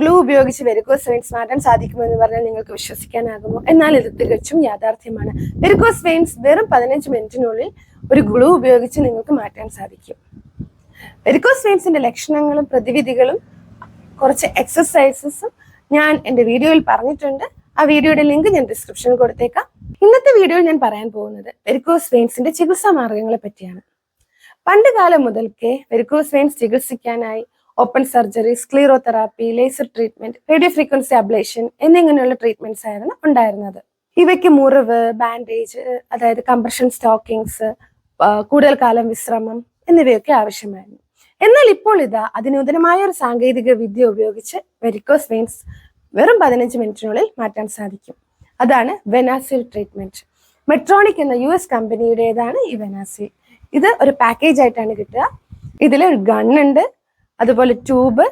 Glue ഉപയോഗിച്ച് varicose veins മാറ്റാൻ സാധിക്കുമോ എന്ന് പറഞ്ഞാൽ നിങ്ങൾക്ക് വിശ്വസിക്കാനാകുമോ? എന്നാൽ ഇത് തികച്ചും യാഥാർത്ഥ്യമാണ്. വെരിക്കോസ് വെയിൻസ് വെറും 15 മിനിറ്റിനുള്ളിൽ ഒരു ഗ്ലൂ ഉപയോഗിച്ച് നിങ്ങൾക്ക് മാറ്റാൻ സാധിക്കും. വെരിക്കോസ് വെയിൻസിന്റെ ലക്ഷണങ്ങളും പ്രതിവിധികളും കുറച്ച് എക്സസൈസസും ഞാൻ എൻ്റെ വീഡിയോയിൽ പറഞ്ഞിട്ടുണ്ട്. ആ വീഡിയോയുടെ ലിങ്ക് ഞാൻ ഡിസ്ക്രിപ്ഷനിൽ കൊടുത്തേക്കാം. ഇന്നത്തെ വീഡിയോയിൽ ഞാൻ പറയാൻ പോകുന്നത് വെരിക്കോസ് വെയിൻസിന്റെ ചികിത്സാ മാർഗങ്ങളെ പറ്റിയാണ്. പണ്ട് കാലം മുതൽക്കേ വെരിക്കോസ് വെയിൻസ് ചികിത്സിക്കാനായി open surgery, sclerotherapy, laser treatment, radio frequency ablation എന്നിങ്ങനെയുള്ള ട്രീറ്റ്മെന്റ്സ് ആയിരുന്നു ഉണ്ടായിരുന്നത്. ഇവയ്ക്ക് മുറിവ്, ബാൻഡേജ്, അതായത് കംപ്രഷൻ സ്റ്റോക്കിങ്സ്, കൂടുതൽ കാലം വിശ്രമം എന്നിവയൊക്കെ ആവശ്യമായിരുന്നു. എന്നാൽ ഇപ്പോൾ ഇതാ അതിനൂതനമായ ഒരു സാങ്കേതിക വിദ്യ ഉപയോഗിച്ച് വെരിക്കോസ് വെയിൻസ് വെറും 15 മിനിറ്റിനുള്ളിൽ മാറ്റാൻ സാധിക്കും. അതാണ് വെനാസിൽ ട്രീറ്റ്മെന്റ്. മെട്രോണിക് എന്ന US കമ്പനിയുടേതാണ് ഈ വെനാസിൽ. ഇത് ഒരു പാക്കേജ് ആയിട്ടാണ് കിട്ടുക. ഇതിൽ ഒരു ഗണ്ണുണ്ട്, അതുപോലെ ട്യൂബ്.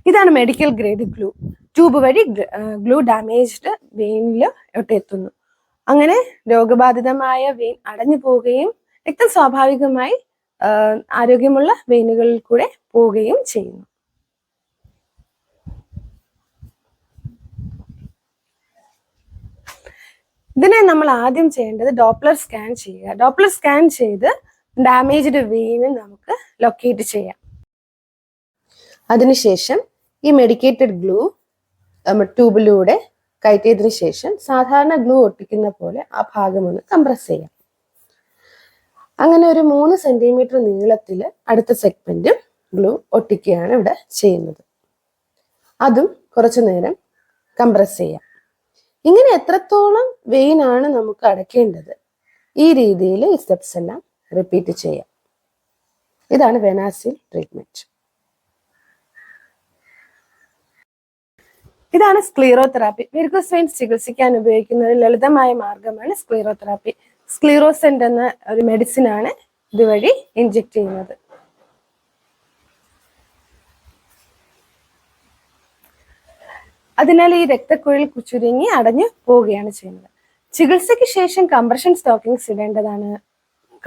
ഇതാണ് മെഡിക്കൽ ഗ്രേഡ് ഗ്ലൂ. ട്യൂബ് വഴി ഗ്ലൂ ഡാമേജ്ഡ് വെയിനിൽ എത്തുന്നു. അങ്ങനെ രോഗബാധിതമായ വെയിൻ അടഞ്ഞു പോവുകയും രക്തം സ്വാഭാവികമായി ആരോഗ്യമുള്ള വെയിനുകളിൽ കൂടെ പോവുകയും ചെയ്യുന്നു. ഇതിനെ നമ്മൾ ആദ്യം ചെയ്യേണ്ടത് ഡോപ്ലർ സ്കാൻ ചെയ്യുക. ഡോപ്ലർ സ്കാൻ ചെയ്ത് ഡാമേജ്ഡ് വെയിന് നമുക്ക് ലൊക്കേറ്റ് ചെയ്യാം. അതിനുശേഷം ഈ മെഡിക്കേറ്റഡ് ഗ്ലൂ ട്യൂബിലൂടെ കയറ്റിയതിനു ശേഷം സാധാരണ ഗ്ലൂ ഒട്ടിക്കുന്ന പോലെ ആ ഭാഗം ഒന്ന് കംപ്രസ് ചെയ്യാം. അങ്ങനെ ഒരു 3 സെന്റിമീറ്റർ നീളത്തിൽ അടുത്ത സെഗ്മെന്റും ഗ്ലൂ ഒട്ടിക്കുകയാണ് ഇവിടെ ചെയ്യുന്നത്. അതും കുറച്ചു നേരം കംപ്രസ് ചെയ്യാം. ഇങ്ങനെ എത്രത്തോളം വെയിനാണ് നമുക്ക് അടയ്ക്കേണ്ടത്, ഈ രീതിയിൽ ഈ സ്റ്റെപ്സ് എല്ലാം റിപ്പീറ്റ് ചെയ്യാം. ഇതാണ് വെനാസിൽ ട്രീറ്റ്മെന്റ്. ഇതാണ് സ്ക്ലീറോതെറാപ്പി. വെരിക്കോസ് വെയിൻസ് ചികിത്സിക്കാൻ ഉപയോഗിക്കുന്ന ഒരു ലളിതമായ മാർഗമാണ് സ്ക്ലീറോതെറാപ്പി. സ്ക്ലീറോസെന്റ് എന്ന ഒരു മെഡിസിൻ ആണ് ഇതുവഴി ഇൻജെക്ട് ചെയ്യുന്നത്. അതിനാൽ ഈ രക്തക്കുഴൽ ചുരുങ്ങി അടഞ്ഞു പോവുകയാണ് ചെയ്യുന്നത്. ചികിത്സയ്ക്ക് ശേഷം കംപ്രഷൻ സ്റ്റോക്കിങ്സ് ഇടേണ്ടതാണ്,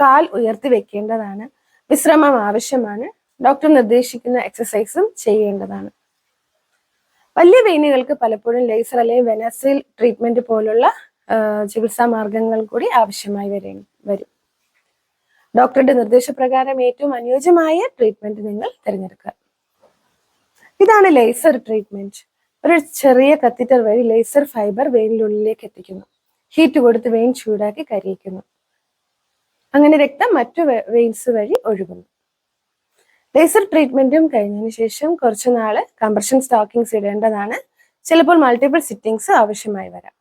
കാൽ ഉയർത്തി വെക്കേണ്ടതാണ്, വിശ്രമം ആവശ്യമാണ്, ഡോക്ടർ നിർദ്ദേശിക്കുന്ന എക്സസൈസും ചെയ്യേണ്ടതാണ്. വലിയ വെയിനുകൾക്ക് പലപ്പോഴും ലേസർ അല്ലെങ്കിൽ വെനാസിൽ ട്രീറ്റ്മെന്റ് പോലുള്ള ചികിത്സാ മാർഗങ്ങൾ കൂടി ആവശ്യമായി വരും. ഡോക്ടറുടെ നിർദ്ദേശപ്രകാരം ഏറ്റവും അനുയോജ്യമായ ട്രീറ്റ്മെന്റ് നിങ്ങൾ തിരഞ്ഞെടുക്കുക. ഇതാണ് ലേസർ ട്രീറ്റ്മെന്റ്. ഒരു ചെറിയ കത്തീറ്റർ വഴി ലേസർ ഫൈബർ വെയിനിനുള്ളിലേക്ക് എത്തിക്കുന്നു. ഹീറ്റ് കൊടുത്ത് വെയിൻ ചൂടാക്കി കരിയിക്കുന്നു. അങ്ങനെ രക്തം മറ്റു വെയിൻസ് വഴി ഒഴുകുന്നു. ലേസർ ട്രീറ്റ്മെന്റും കഴിഞ്ഞതിന് ശേഷം കുറച്ചു നാള് കംപ്രഷൻ സ്റ്റോക്കിങ്സ് ഇടേണ്ടതാണ്. ചിലപ്പോൾ മൾട്ടിപ്പിൾ സിറ്റിംഗ്സ് ആവശ്യമായി വരാം.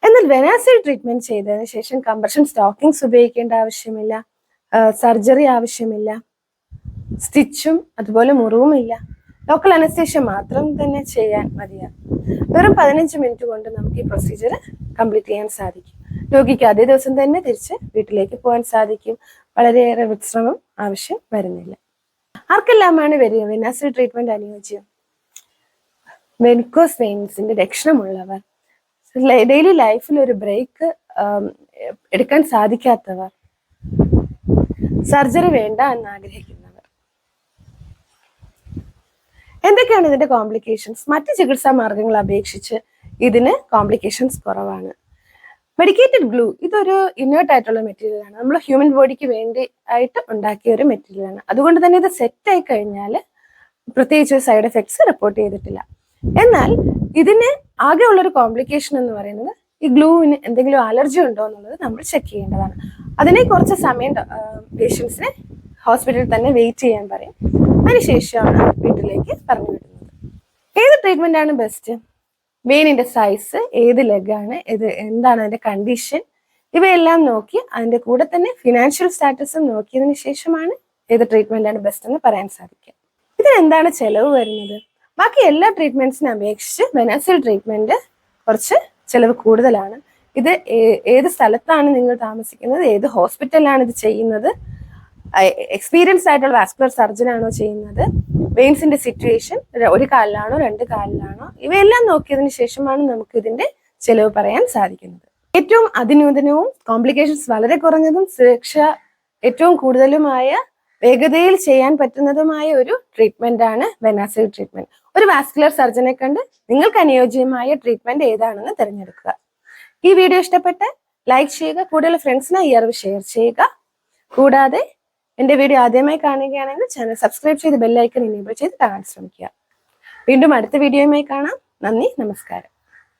എന്നാൽ വെനാസിൽ ട്രീറ്റ്മെന്റ് ചെയ്തതിന് ശേഷം കംപ്രഷൻ സ്റ്റോക്കിങ്സ് ഉപയോഗിക്കേണ്ട ആവശ്യമില്ല, സർജറി ആവശ്യമില്ല, സ്റ്റിച്ചും അതുപോലെ മുറിവുമില്ല. ലോക്കൽ അനസ്തേഷ്യ മാത്രം തന്നെ ചെയ്യാൻ മതിയാകും. വെറും 15 മിനിറ്റ് കൊണ്ട് നമുക്ക് ഈ പ്രൊസീജിയർ കംപ്ലീറ്റ് ചെയ്യാൻ സാധിക്കും. രോഗിക്ക് അതേ ദിവസം തന്നെ തിരിച്ച് വീട്ടിലേക്ക് പോകാൻ സാധിക്കും. വളരെയേറെ വിശ്രമം ആവശ്യം വരുന്നില്ല. ആർക്കെല്ലാമാണ് വെനാസിൽ ട്രീറ്റ്മെന്റ് അനുയോജ്യം? വെരിക്കോസ് വെയിൻസിന്റെ ലക്ഷണമുള്ളവർ, ഡെയിലി ലൈഫിൽ ഒരു ബ്രേക്ക് എടുക്കാൻ സാധിക്കാത്തവർ, സർജറി വേണ്ട എന്ന് ആഗ്രഹിക്കുന്നവർ. എന്തൊക്കെയാണ് ഇതിന്റെ കോംപ്ലിക്കേഷൻസ്? മറ്റ് ചികിത്സാ മാർഗങ്ങളെ അപേക്ഷിച്ച് ഇതിന് കോംപ്ലിക്കേഷൻസ് കുറവാണ്. മെഡിക്കേറ്റഡ് ഗ്ലൂ ഇതൊരു ഇനേർട്ട് ആയിട്ടുള്ള മെറ്റീരിയലാണ്. നമ്മൾ ഹ്യൂമൻ ബോഡിക്ക് വേണ്ടി ആയിട്ട് ഉണ്ടാക്കിയ ഒരു മെറ്റീരിയലാണ്. അതുകൊണ്ട് തന്നെ ഇത് സെറ്റ് ആയി കഴിഞ്ഞാൽ പ്രത്യേകിച്ച് സൈഡ് എഫക്ട്സ് റിപ്പോർട്ട് ചെയ്തിട്ടില്ല. എന്നാൽ ഇതിന് ആകെ ഉള്ളൊരു കോംപ്ലിക്കേഷൻ എന്ന് പറയുന്നത് ഈ ഗ്ലൂവിന് എന്തെങ്കിലും അലർജി ഉണ്ടോ എന്നുള്ളത് നമ്മൾ ചെക്ക് ചെയ്യേണ്ടതാണ്. അതിനെ കുറച്ച് സമയം പേഷ്യൻസിനെ ഹോസ്പിറ്റലിൽ തന്നെ വെയിറ്റ് ചെയ്യാൻ പറയും. അതിനുശേഷമാണ് വീട്ടിലേക്ക് പറഞ്ഞു വിടുന്നത്. ഏത് ട്രീറ്റ്മെന്റ് ആണ് ബെസ്റ്റ്? വെയിനിന്റെ സൈസ്, ഏത് ലെഗാണ്, എന്താണ് അതിന്റെ കണ്ടീഷൻ, ഇവയെല്ലാം നോക്കി അതിന്റെ കൂടെ തന്നെ ഫിനാൻഷ്യൽ സ്റ്റാറ്റസും നോക്കിയതിനു ശേഷമാണ് ഏത് ട്രീറ്റ്മെന്റ് ആണ് ബെസ്റ്റ് എന്ന് പറയാൻ സാധിക്കുക. ഇതിന് എന്താണ് ചെലവ് വരുന്നത്? ബാക്കി എല്ലാ ട്രീറ്റ്മെന്റ്സിനെ അപേക്ഷിച്ച് വെനാസിൽ ട്രീറ്റ്മെന്റ് കുറച്ച് ചെലവ് കൂടുതലാണ്. ഇത് ഏത് സ്ഥലത്താണ് നിങ്ങൾ താമസിക്കുന്നത്, ഏത് ഹോസ്പിറ്റലിലാണ് ഇത് ചെയ്യുന്നത്, എക്സ്പീരിയൻസ് ആയിട്ടുള്ള വാസ്കുലർ സർജൻ ആണോ ചെയ്യുന്നത്, വെയിൻസിന്റെ സിറ്റുവേഷൻ, ഒരു കാലിലാണോ 2 കാലിലാണോ, ഇവയെല്ലാം നോക്കിയതിനു ശേഷമാണ് നമുക്ക് ഇതിന്റെ ചെലവ് പറയാൻ സാധിക്കുന്നത്. ഏറ്റവും അതിനൂതനവും കോംപ്ലിക്കേഷൻസ് വളരെ കുറഞ്ഞതും സുരക്ഷ ഏറ്റവും കൂടുതലുമായ വേഗതയിൽ ചെയ്യാൻ പറ്റുന്നതുമായ ഒരു ട്രീറ്റ്മെന്റ് ആണ് വെനാസിൽ ട്രീറ്റ്മെന്റ്. ഒരു വാസ്കുലർ സർജനെ കണ്ട് നിങ്ങൾക്ക് അനുയോജ്യമായ ട്രീറ്റ്മെന്റ് ഏതാണെന്ന് തിരഞ്ഞെടുക്കുക. ഈ വീഡിയോ ഇഷ്ടപ്പെട്ട് ലൈക്ക് ചെയ്യുക, കൂടുതൽ ഫ്രണ്ട്സിനായി ഈ അറിവ് ഷെയർ ചെയ്യുക. കൂടാതെ എന്റെ വീഡിയോ ആദ്യമായി കാണുകയാണെങ്കിൽ ചാനൽ സബ്സ്ക്രൈബ് ചെയ്ത് ബെല്ലൈക്കൺ എനേബിൾ ചെയ്ത് കാണാൻ ശ്രമിക്കുക. വീണ്ടും അടുത്ത വീഡിയോയുമായി കാണാം. നന്ദി, നമസ്കാരം.